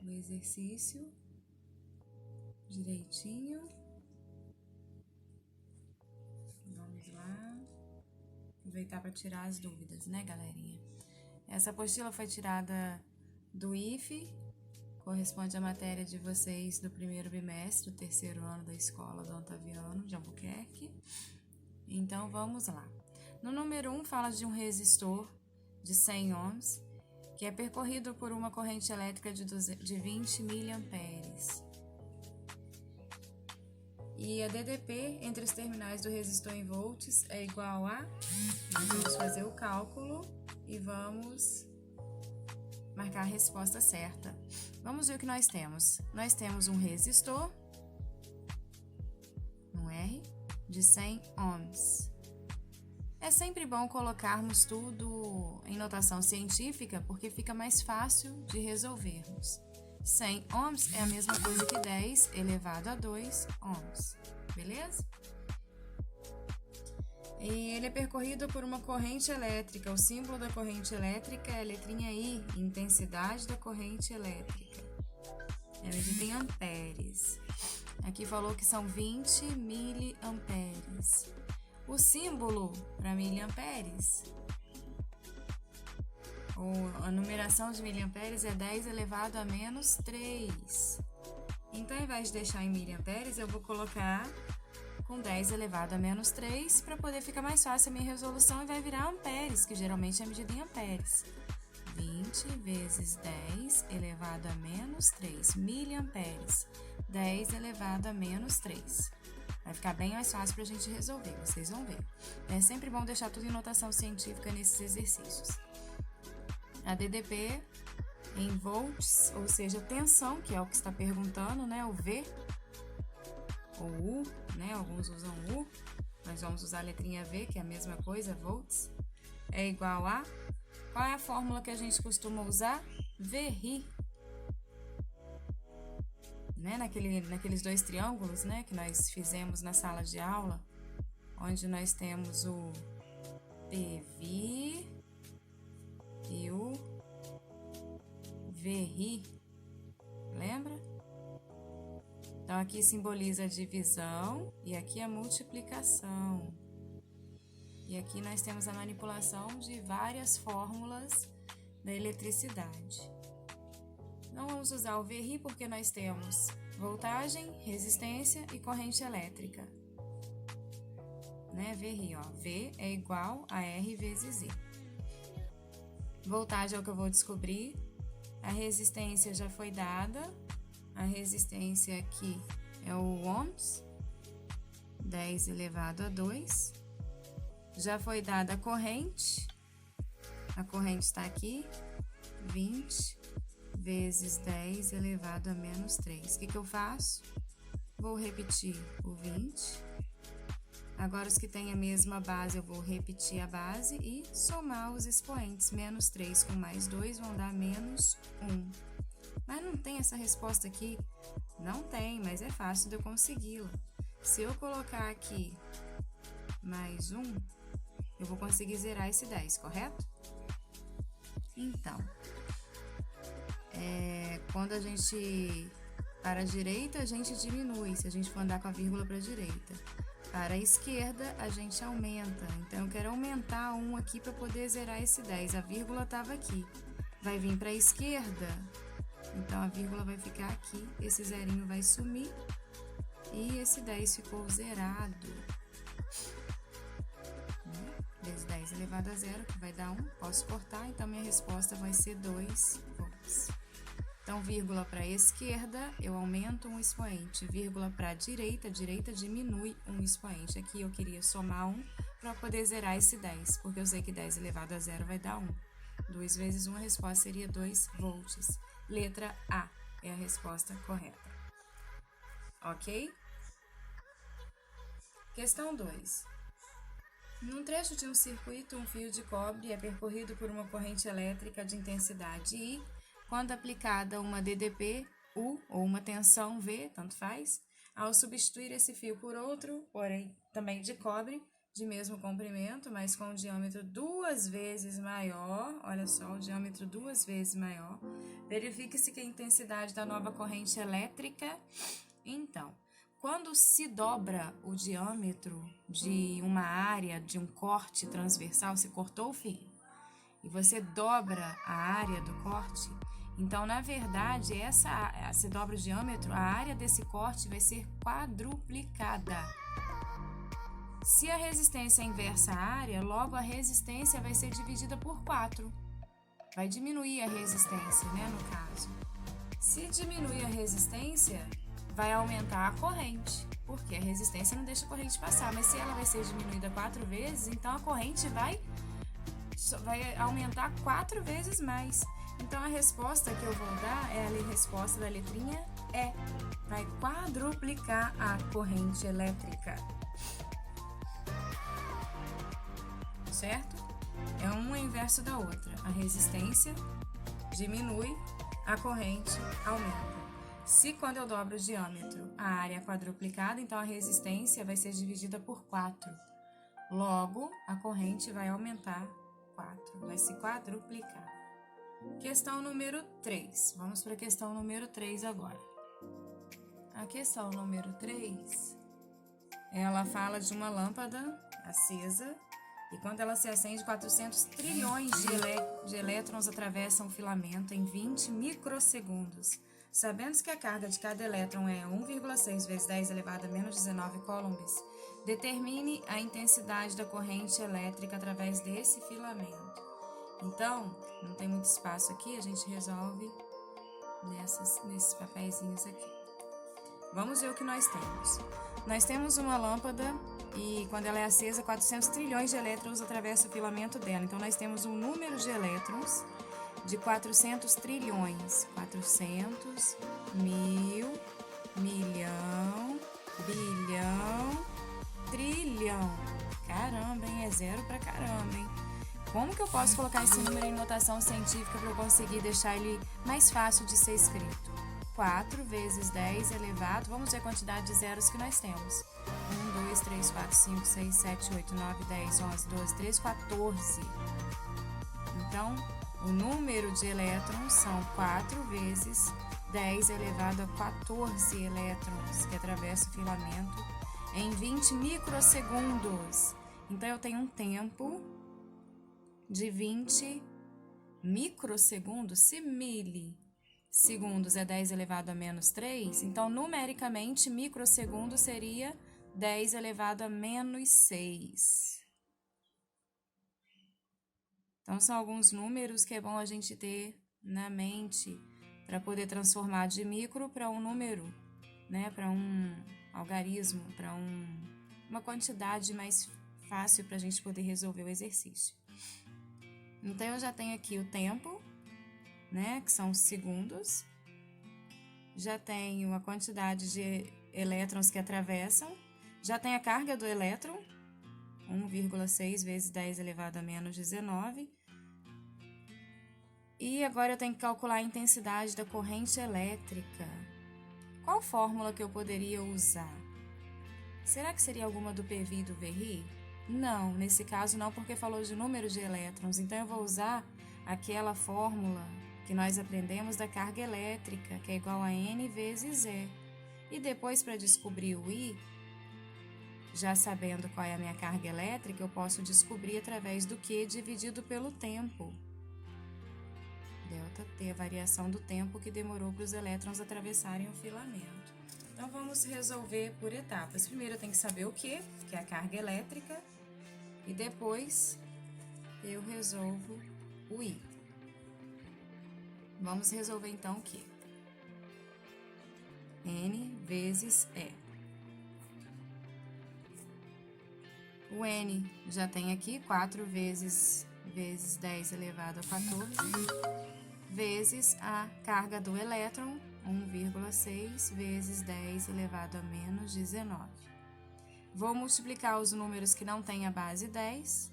o exercício direitinho. Vamos lá. Aproveitar para tirar as dúvidas, né, galerinha? Essa apostila foi tirada do IFE, corresponde à matéria de vocês do primeiro bimestre, do terceiro ano da escola do Otaviano de Albuquerque. Então, vamos lá. No número 1, fala de um resistor de 100 ohms, que é percorrido por uma corrente elétrica de 20 miliamperes. E a DDP entre os terminais do resistor em volts é igual a... Nós vamos fazer o cálculo e vamos marcar a resposta certa. Vamos ver o que nós temos. Nós temos um resistor, um R, de 100 ohms. É sempre bom colocarmos tudo em notação científica, porque fica mais fácil de resolvermos. 100 ohms é a mesma coisa que 10 elevado a 2 ohms, beleza? E ele é percorrido por uma corrente elétrica. O símbolo da corrente elétrica é a letrinha I, intensidade da corrente elétrica. É medida em amperes. Aqui falou que são 20 miliamperes. O símbolo para miliamperes, ou a numeração de miliamperes é 10 elevado a menos 3. Então, ao invés de deixar em miliamperes, eu vou colocar com 10 elevado a menos 3 para poder ficar mais fácil a minha resolução e vai virar amperes, que geralmente é medida em amperes. 20 vezes 10 elevado a menos 3 miliamperes. 10 elevado a menos 3. Vai ficar bem mais fácil para a gente resolver, vocês vão ver. É sempre bom deixar tudo em notação científica nesses exercícios. A DDP em volts, ou seja, tensão, que é o que está perguntando, né? O V ou U, né? Alguns usam U, nós vamos usar a letrinha V, que é a mesma coisa, volts, é igual a... Qual é a fórmula que a gente costuma usar? VRI. Né? Naqueles dois triângulos, né? Que nós fizemos na sala de aula, onde nós temos o PV e o VRI. Lembra? Então, aqui simboliza a divisão e aqui a multiplicação. E aqui nós temos a manipulação de várias fórmulas da eletricidade. Não vamos usar o VRI porque nós temos voltagem, resistência e corrente elétrica. Né? VRI, ó. V é igual a R vezes I. Voltagem é o que eu vou descobrir. A resistência já foi dada. A resistência aqui é o ohms, 10 elevado a 2. Já foi dada a corrente está aqui, 20 vezes 10 elevado a menos 3. O que eu faço? Vou repetir o 20. Agora, os que têm a mesma base, eu vou repetir a base e somar os expoentes. Menos 3 com mais 2 vão dar menos 1. Mas não tem essa resposta aqui? Não tem, mas é fácil de eu consegui-la. Se eu colocar aqui mais 1, eu vou conseguir zerar esse 10, correto? Então, quando a gente para a direita, a gente diminui, se a gente for andar com a vírgula para a direita. Para a esquerda, a gente aumenta. Então, eu quero aumentar 1 aqui para poder zerar esse 10. A vírgula estava aqui. Vai vir para a esquerda, então a vírgula vai ficar aqui. Esse zerinho vai sumir e esse 10 ficou zerado. Vezes 10 elevado a 0, que vai dar 1. Posso cortar, então minha resposta vai ser 2 volts. Então, vírgula para a esquerda, eu aumento um expoente. Vírgula para a direita diminui um expoente. Aqui eu queria somar 1 para poder zerar esse 10, porque eu sei que 10 elevado a 0 vai dar 1. 2 vezes 1, a resposta seria 2 volts. Letra A é a resposta correta. Ok? Questão 2. Num trecho de um circuito, um fio de cobre é percorrido por uma corrente elétrica de intensidade I. Quando aplicada uma DDP U ou uma tensão V, tanto faz, ao substituir esse fio por outro, porém também de cobre, de mesmo comprimento, mas com um diâmetro 2 vezes maior, olha só, o diâmetro 2 vezes maior, Verifique-se que a intensidade da nova corrente elétrica. Então, quando se dobra o diâmetro de uma área de um corte transversal, se cortou o fio, e você dobra a área do corte, então, na verdade, se dobra o diâmetro, a área desse corte vai ser quadruplicada. Se a resistência é inversa à área, logo a resistência vai ser dividida por 4. Vai diminuir a resistência, né, no caso. Se diminuir a resistência, vai aumentar a corrente, porque a resistência não deixa a corrente passar, mas se ela vai ser diminuída 4 vezes, então a corrente vai aumentar 4 vezes mais. Então a resposta que eu vou dar é a resposta da letrinha E. Vai quadruplicar a corrente elétrica. Certo? É uma inverso da outra. A resistência diminui, a corrente aumenta. Se quando eu dobro o diâmetro a área é quadruplicada, então a resistência vai ser dividida por 4. Logo, a corrente vai aumentar 4, vai se quadruplicar. Questão número 3. Vamos para a questão número 3 agora. A questão número 3, ela fala de uma lâmpada acesa e quando ela se acende, 400 trilhões de elétrons atravessam o filamento em 20 microsegundos. Sabendo que a carga de cada elétron é 1,6 vezes 10 elevado a menos 19 coulombs, determine a intensidade da corrente elétrica através desse filamento. Então, não tem muito espaço aqui, a gente resolve nesses papeizinhos aqui. Vamos ver o que nós temos. Nós temos uma lâmpada e quando ela é acesa, 400 trilhões de elétrons atravessam o filamento dela. Então, nós temos um número de elétrons de 400 trilhões. 400, mil, milhão, bilhão, trilhão. Caramba, hein? É zero pra caramba, hein? Como que eu posso colocar esse número em notação científica para eu conseguir deixar ele mais fácil de ser escrito? 4 vezes 10 elevado, vamos ver a quantidade de zeros que nós temos. 1, 2, 3, 4, 5, 6, 7, 8, 9, 10, 11, 12, 13, 14. Então, o número de elétrons são 4 vezes 10 elevado a 14 elétrons que atravessa o filamento em 20 microsegundos. Então, eu tenho um tempo de 20 microsegundos. Se milissegundos é 10 elevado a menos 3, então, numericamente, microsegundo seria 10 elevado a menos 6. Então, são alguns números que é bom a gente ter na mente para poder transformar de micro para um número, né? Para um algarismo, para uma quantidade mais fácil para a gente poder resolver o exercício. Então, eu já tenho aqui o tempo, né? Que são segundos. Já tenho a quantidade de elétrons que atravessam. Já tenho a carga do elétron, 1,6 vezes 10 elevado a menos 19. E agora eu tenho que calcular a intensidade da corrente elétrica. Qual fórmula que eu poderia usar? Será que seria alguma do PV e do VRI? Não, nesse caso não, porque falou de número de elétrons. Então eu vou usar aquela fórmula que nós aprendemos da carga elétrica, que é igual a N vezes E. E depois, para descobrir o I, já sabendo qual é a minha carga elétrica, eu posso descobrir através do Q dividido pelo tempo. Delta T, a variação do tempo que demorou para os elétrons atravessarem o filamento. Então, vamos resolver por etapas. Primeiro, eu tenho que saber o Q, que é a carga elétrica, e depois eu resolvo o I. Vamos resolver, então, o Q. N vezes E. O N já tem aqui 4 vezes 10 elevado a 14, vezes a carga do elétron, 1,6 vezes 10 elevado a menos 19. Vou multiplicar os números que não têm a base 10,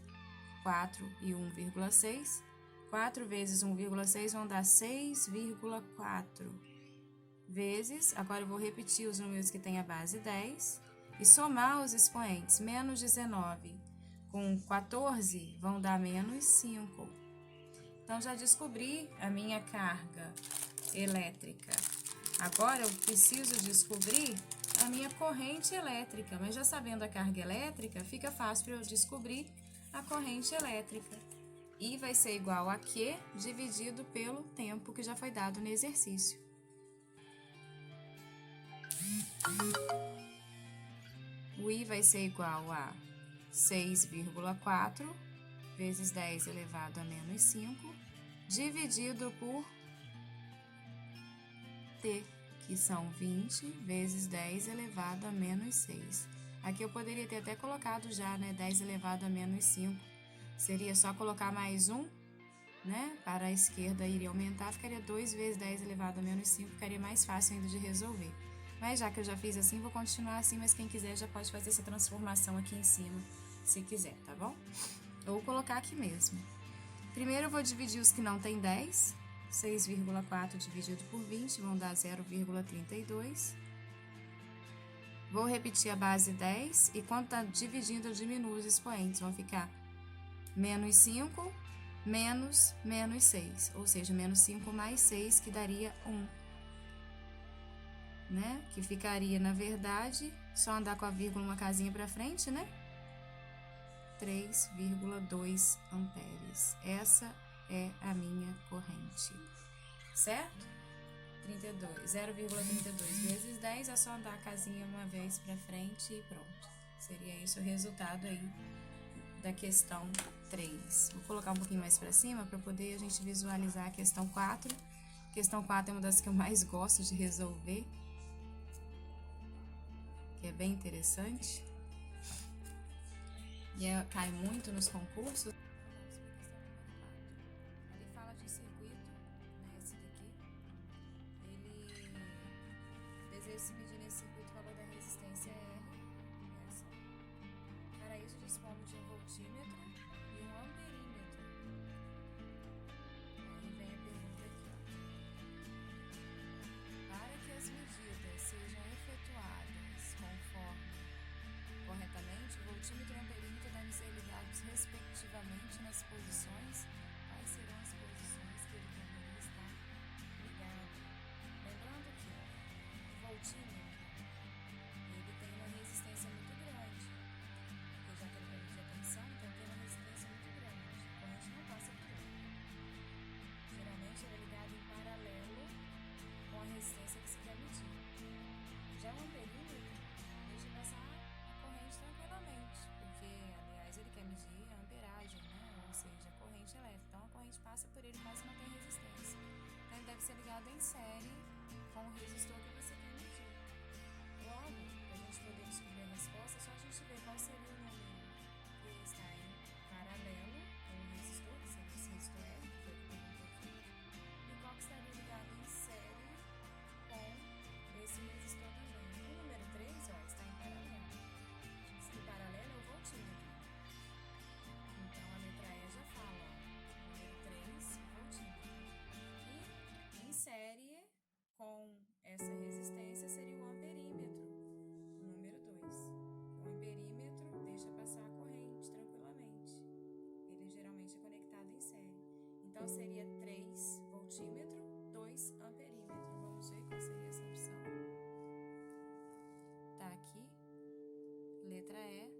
4 e 1,6. 4 vezes 1,6 vão dar 6,4. Vezes, agora eu vou repetir os números que têm a base 10 e somar os expoentes. Menos 19 com 14 vão dar menos 5. Então, já descobri a minha carga elétrica. Agora, eu preciso descobrir a minha corrente elétrica, mas já sabendo a carga elétrica, fica fácil para eu descobrir a corrente elétrica. I vai ser igual a Q dividido pelo tempo que já foi dado no exercício. O I vai ser igual a 6,4 vezes 10 elevado a menos 5, dividido por T, que são 20 vezes 10 elevado a menos 6. Aqui eu poderia ter até colocado já, né, 10 elevado a menos 5. Seria só colocar mais 1, né, para a esquerda iria aumentar, ficaria 2 vezes 10 elevado a menos 5, ficaria mais fácil ainda de resolver. Mas já que eu já fiz assim, vou continuar assim, mas quem quiser já pode fazer essa transformação aqui em cima, se quiser, tá bom? Eu vou colocar aqui mesmo. Primeiro eu vou dividir os que não tem 10, 6,4 dividido por 20, vão dar 0,32. Vou repetir a base 10, e quando está dividindo, eu diminuo os expoentes, vão ficar menos 5, menos 6, ou seja, menos 5 mais 6, que daria 1. Né? Que ficaria, na verdade, só andar com a vírgula uma casinha para frente, né? 3,2 amperes. Essa é a minha corrente, certo? 0,32 vezes 10 é só andar a casinha uma vez para frente e pronto. Seria esse o resultado aí da questão 3. Vou colocar um pouquinho mais para cima para poder a gente visualizar a questão 4. A questão 4 é uma das que eu mais gosto de resolver, que é bem interessante. E cai muito nos concursos. Ali fala de circuito, né, esse daqui. Ele deseja se medir nesse circuito o valor da resistência R. Essa. Para isso, dispomos de um voltímetro e um amperímetro. Aí vem a pergunta aqui, ó. Para que as medidas sejam efetuadas conforme corretamente, o voltímetro e o amperímetro devem ser ligados respectivamente nas posições. Quais serão as posições que ele deveria estar ligado? Lembrando que o voltímetro ele tem uma resistência muito grande, porque já que ele vai medir a tensão, então tem uma resistência muito grande. A corrente não passa por ele. Geralmente ele é ligado em paralelo com a resistência que se quer medir. Já o amperímetro deixa passar a corrente tranquilamente, porque, aliás, ele quer medir a amperagem, né? Ou seja, a corrente elétrica. Então, a corrente passa por ele quase não tem resistência. Então, ele deve ser ligado em série com o resistor que você quer medir. Logo, para a gente poder descobrir a resposta, é só a gente ver qual seria o número que está em paralelo com o resistor, que seria esse resistor R, que foi o que eu perguntei aqui, e qual que estaria ligado em série com esse resistor também. O número 3, ó, está em paralelo. Em paralelo é o voltímetro. Então, a letra E já fala, ó, número 3, voltímetro. E em série com essa resistência seria o amperímetro, número 2. O amperímetro deixa passar a corrente tranquilamente. Ele geralmente é conectado em série. Então, seria 3 voltímetro, 2 amperímetro. Vamos ver qual seria essa opção. Tá aqui, letra E,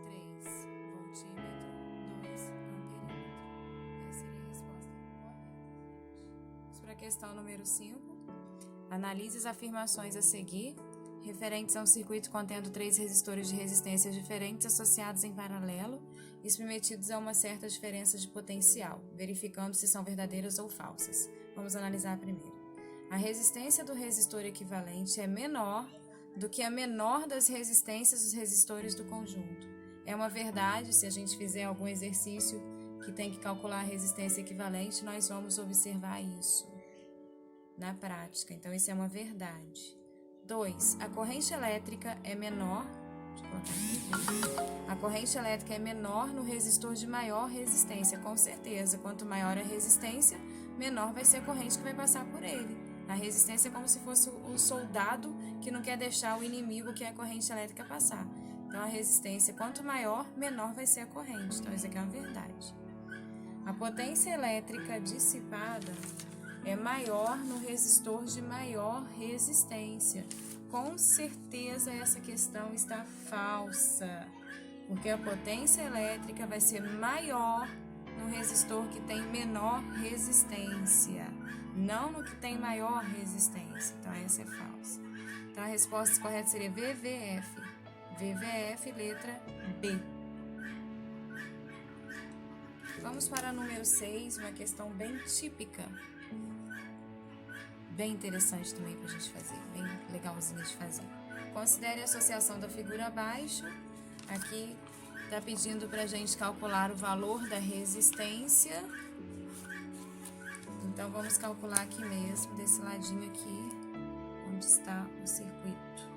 3 voltímetro, 2 amperímetro. Essa seria a resposta correta. Vamos para a questão número 5. Analise as afirmações a seguir, referentes a um circuito contendo 3 resistores de resistências diferentes associados em paralelo e submetidos a uma certa diferença de potencial, verificando se são verdadeiras ou falsas. Vamos analisar a primeira. A resistência do resistor equivalente é menor do que a menor das resistências dos resistores do conjunto. É uma verdade, se a gente fizer algum exercício que tem que calcular a resistência equivalente, nós vamos observar isso na prática. Então, isso é uma verdade. 2. A corrente elétrica é menor. Deixa eu colocar aqui. A corrente elétrica é menor no resistor de maior resistência, com certeza. Quanto maior a resistência, menor vai ser a corrente que vai passar por ele. A resistência é como se fosse o soldado que não quer deixar o inimigo, que é a corrente elétrica, passar. Então, a resistência, quanto maior, menor vai ser a corrente. Então, isso aqui é uma verdade. A potência elétrica dissipada é maior no resistor de maior resistência. Com certeza essa questão está falsa, porque a potência elétrica vai ser maior no resistor que tem menor resistência, não no que tem maior resistência. Então essa é falsa. Então a resposta correta seria VVF. VVF, letra B. Vamos para o número 6, uma questão bem típica. Bem interessante também para a gente fazer, bem legalzinha de fazer. Considere a associação da figura abaixo. Aqui está pedindo para a gente calcular o valor da resistência. Então, vamos calcular aqui mesmo, desse ladinho aqui, onde está o circuito.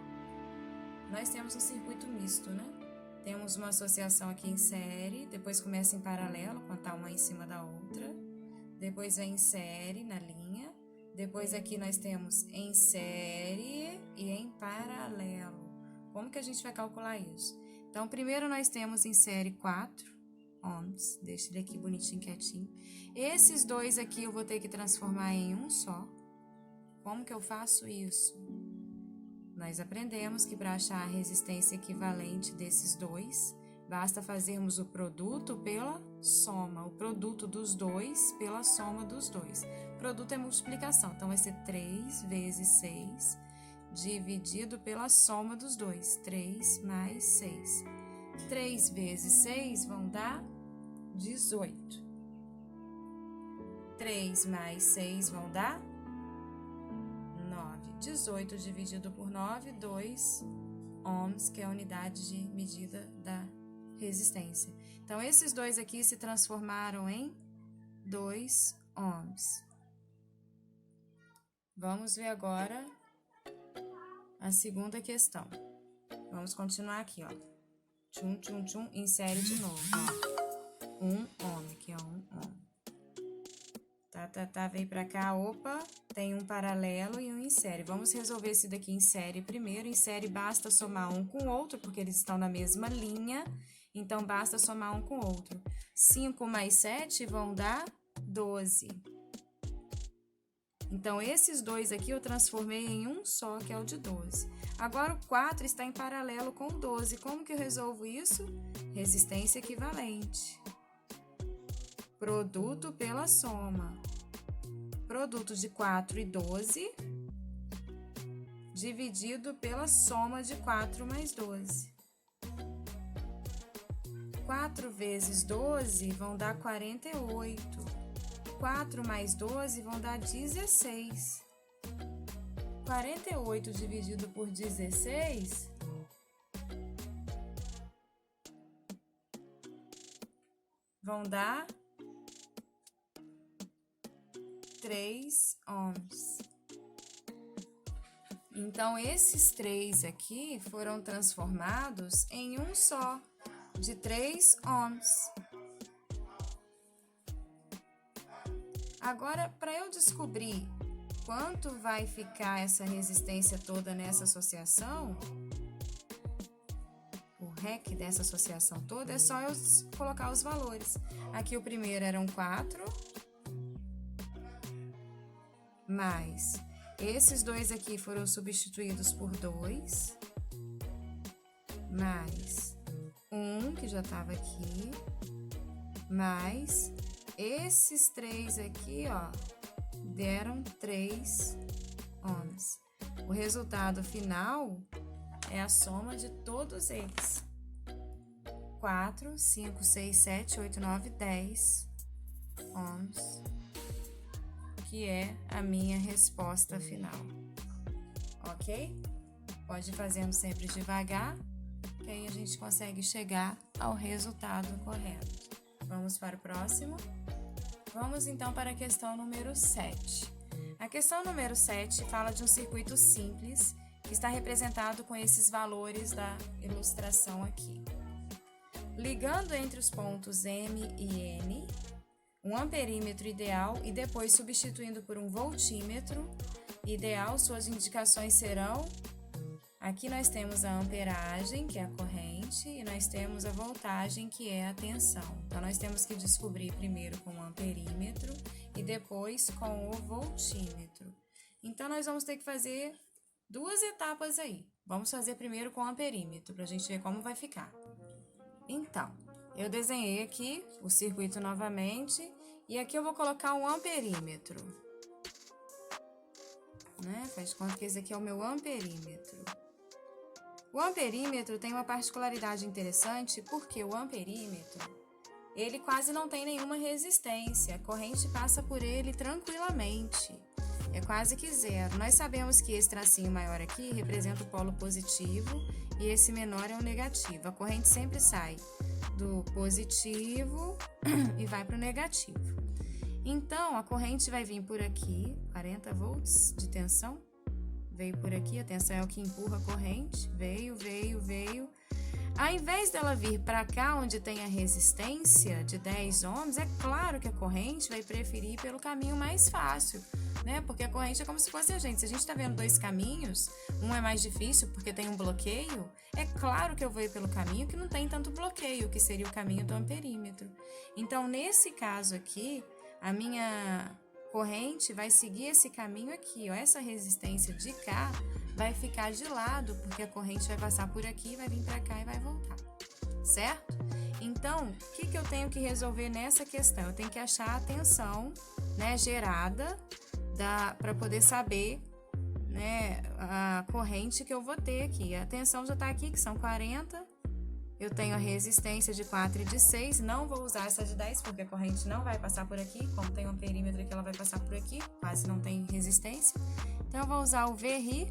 Nós temos um circuito misto, né? Temos uma associação aqui em série, depois começa em paralelo, contar uma em cima da outra. Depois vem em série, na linha. Depois aqui nós temos em série e em paralelo. Como que a gente vai calcular isso? Então, primeiro nós temos em série 4 ohms. Deixa ele aqui bonitinho, quietinho. Esses dois aqui eu vou ter que transformar em um só. Como que eu faço isso? Nós aprendemos que para achar a resistência equivalente desses dois, basta fazermos o produto pela soma. O produto dos dois pela soma dos dois. O produto é multiplicação, então vai ser 3 vezes 6 dividido pela soma dos dois. 3 mais 6. 3 vezes 6 vão dar 18. 3 mais 6 vão dar 9. 18 dividido por 9, 2 ohms, que é a unidade de medida da resistência. Então, esses dois aqui se transformaram em 2 ohms. Vamos ver agora a segunda questão. Vamos continuar aqui, ó. Tchum, tchum, tchum, insere de novo, ó. 1 ohm, que é 1 ohm. Tá, vem pra cá, opa, tem um paralelo e um em série. Vamos resolver esse daqui em série primeiro. Em série basta somar um com o outro, porque eles estão na mesma linha, então basta somar um com o outro. 5 mais 7 vão dar 12. Então, esses dois aqui eu transformei em um só, que é o de 12. Agora, o 4 está em paralelo com o 12. Como que eu resolvo isso? Resistência equivalente. Produto pela soma. Produto de 4 e 12 dividido pela soma de 4 mais 12. 4 vezes 12 vão dar 48. 4 mais 12 vão dar 16. 48 dividido por 16 vão dar 3 ohms. Então, esses 3 aqui foram transformados em um só, de 3 ohms. Agora, para eu descobrir quanto vai ficar essa resistência toda nessa associação, o REC dessa associação toda, é só eu colocar os valores. Aqui o primeiro eram 4, mais esses dois aqui foram substituídos por 2, mais 1, que já estava aqui, mais esses 3 aqui, ó, deram 3 ohms. O resultado final é a soma de todos eles. 4, 5, 6, 7, 8, 9, 10 ohms, que é a minha resposta final. Ok? Pode ir fazendo sempre devagar, que aí a gente consegue chegar ao resultado correto. Vamos para o próximo? Vamos então para a questão número 7. A questão número 7 fala de um circuito simples que está representado com esses valores da ilustração aqui. Ligando entre os pontos M e N, um amperímetro ideal e depois substituindo por um voltímetro ideal, suas indicações serão Aqui nós temos a amperagem, que é a corrente, e nós temos a voltagem, que é a tensão. Então, nós temos que descobrir primeiro com o amperímetro e depois com o voltímetro. Então, nós vamos ter que fazer duas etapas aí. Vamos fazer primeiro com o amperímetro, para a gente ver como vai ficar. Então, eu desenhei aqui o circuito novamente, e aqui eu vou colocar um amperímetro. Né? Faz de conta que esse aqui é o meu amperímetro. O amperímetro tem uma particularidade interessante, porque o amperímetro, ele quase não tem nenhuma resistência, a corrente passa por ele tranquilamente, é quase que zero. Nós sabemos que esse tracinho maior aqui representa o polo positivo e esse menor é o negativo. A corrente sempre sai do positivo e vai para o negativo. Então, a corrente vai vir por aqui, 40 volts de tensão. Veio por aqui, a tensão é o que empurra a corrente, veio. Ao invés dela vir para cá, onde tem a resistência de 10 ohms, é claro que a corrente vai preferir pelo caminho mais fácil, né? Porque a corrente é como se fosse a gente. Se a gente está vendo dois caminhos, um é mais difícil porque tem um bloqueio, é claro que eu vou ir pelo caminho que não tem tanto bloqueio, que seria o caminho do amperímetro. Então, nesse caso aqui, a minha corrente vai seguir esse caminho aqui, ó. Essa resistência de cá vai ficar de lado, porque a corrente vai passar por aqui, vai vir para cá e vai voltar, certo? Então, o que eu tenho que resolver nessa questão? Eu tenho que achar a tensão, né, gerada para poder saber, né, a corrente que eu vou ter aqui. A tensão já está aqui, que são 40. Eu tenho a resistência de 4 e de 6, não vou usar essa de 10, porque a corrente não vai passar por aqui, como tem um perímetro aqui, ela vai passar por aqui, quase não tem resistência. Então, eu vou usar o VRI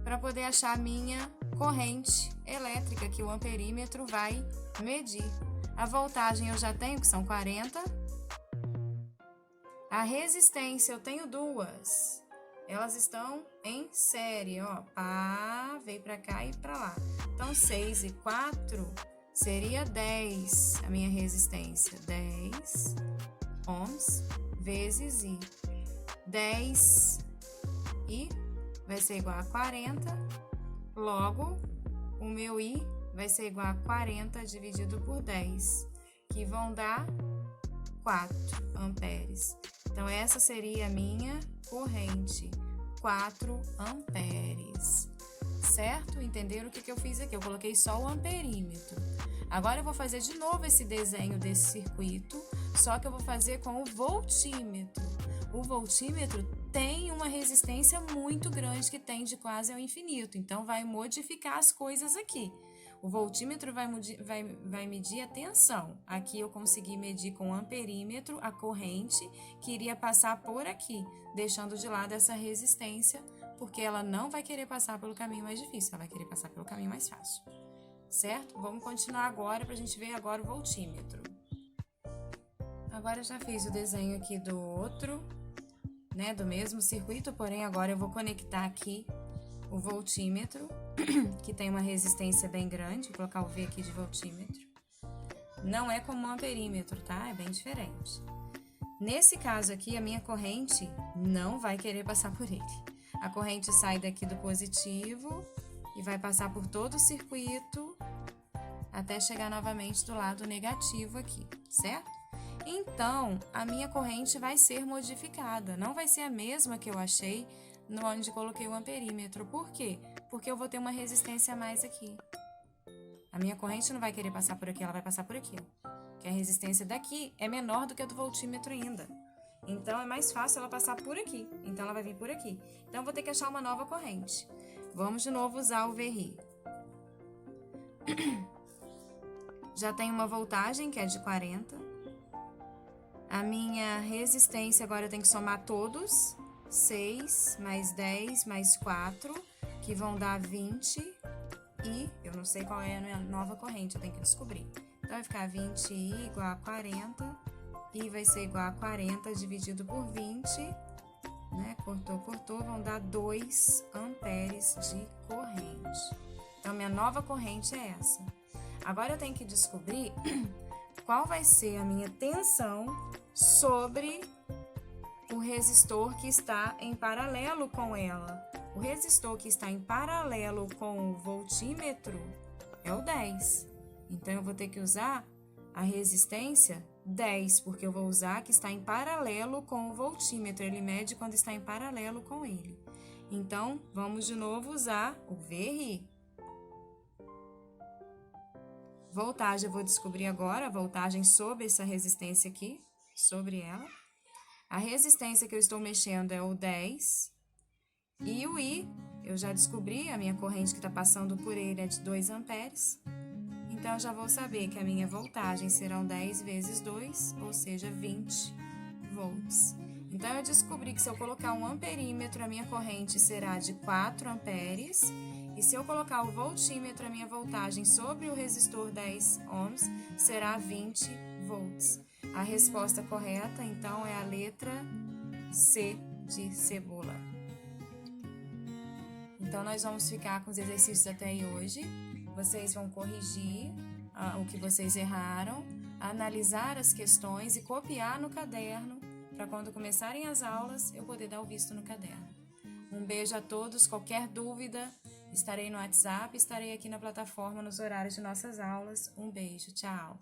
para poder achar a minha corrente elétrica, que o amperímetro vai medir. A voltagem eu já tenho, que são 40. A resistência eu tenho duas. Elas estão em série, ó, pá, veio pra cá e pra lá. Então, 6 e 4 seria 10, a minha resistência. 10 ohms vezes I. 10 I vai ser igual a 40, logo, o meu I vai ser igual a 40 dividido por 10, que vão dar 4 amperes. Então, essa seria a minha corrente, 4 amperes, certo? Entenderam o que eu fiz aqui? Eu coloquei só o amperímetro. Agora, eu vou fazer de novo esse desenho desse circuito, só que eu vou fazer com o voltímetro. O voltímetro tem uma resistência muito grande, que tende quase ao infinito, então vai modificar as coisas aqui. O voltímetro vai medir a tensão. Aqui eu consegui medir com o amperímetro a corrente que iria passar por aqui, deixando de lado essa resistência, porque ela não vai querer passar pelo caminho mais difícil, ela vai querer passar pelo caminho mais fácil. Certo? Vamos continuar agora para a gente ver agora o voltímetro. Agora eu já fiz o desenho aqui do outro, né, do mesmo circuito, porém agora eu vou conectar aqui o voltímetro, que tem uma resistência bem grande, vou colocar o V aqui de voltímetro. Não é como um amperímetro, tá? É bem diferente. Nesse caso aqui, a minha corrente não vai querer passar por ele. A corrente sai daqui do positivo e vai passar por todo o circuito até chegar novamente do lado negativo aqui, certo? Então, a minha corrente vai ser modificada, não vai ser a mesma que eu achei onde coloquei o amperímetro. Por quê? Porque eu vou ter uma resistência a mais aqui. A minha corrente não vai querer passar por aqui, ela vai passar por aqui, ó. Que a resistência daqui é menor do que a do voltímetro ainda. Então, é mais fácil ela passar por aqui. Então, ela vai vir por aqui. Então, eu vou ter que achar uma nova corrente. Vamos de novo usar o VRI. Já tem uma voltagem, que é de 40. A minha resistência, agora eu tenho que somar todos. 6 mais 10 mais 4, que vão dar 20. E eu não sei qual é a minha nova corrente, eu tenho que descobrir. Então, vai ficar 20i igual a 40. I vai ser igual a 40 dividido por 20. Né? Cortou, vão dar 2 amperes de corrente. Então, minha nova corrente é essa. Agora, eu tenho que descobrir qual vai ser a minha tensão sobre o resistor que está em paralelo com ela. O resistor que está em paralelo com o voltímetro é o 10. Então, eu vou ter que usar a resistência 10, porque eu vou usar que está em paralelo com o voltímetro. Ele mede quando está em paralelo com ele. Então, vamos de novo usar o VRI. Voltagem, eu vou descobrir agora a voltagem sobre essa resistência aqui, sobre ela. A resistência que eu estou mexendo é o 10. E o I, eu já descobri, a minha corrente que está passando por ele é de 2 amperes. Então, eu já vou saber que a minha voltagem serão 10 vezes 2, ou seja, 20 volts. Então, eu descobri que se eu colocar um amperímetro, a minha corrente será de 4 amperes. E se eu colocar o voltímetro, a minha voltagem sobre o resistor 10 ohms será 20 volts. A resposta correta, então, é a letra C de cebola. Então, nós vamos ficar com os exercícios até aí hoje. Vocês vão corrigir o que vocês erraram, analisar as questões e copiar no caderno, para quando começarem as aulas, eu poder dar o visto no caderno. Um beijo a todos. Qualquer dúvida, estarei no WhatsApp, estarei aqui na plataforma nos horários de nossas aulas. Um beijo, tchau!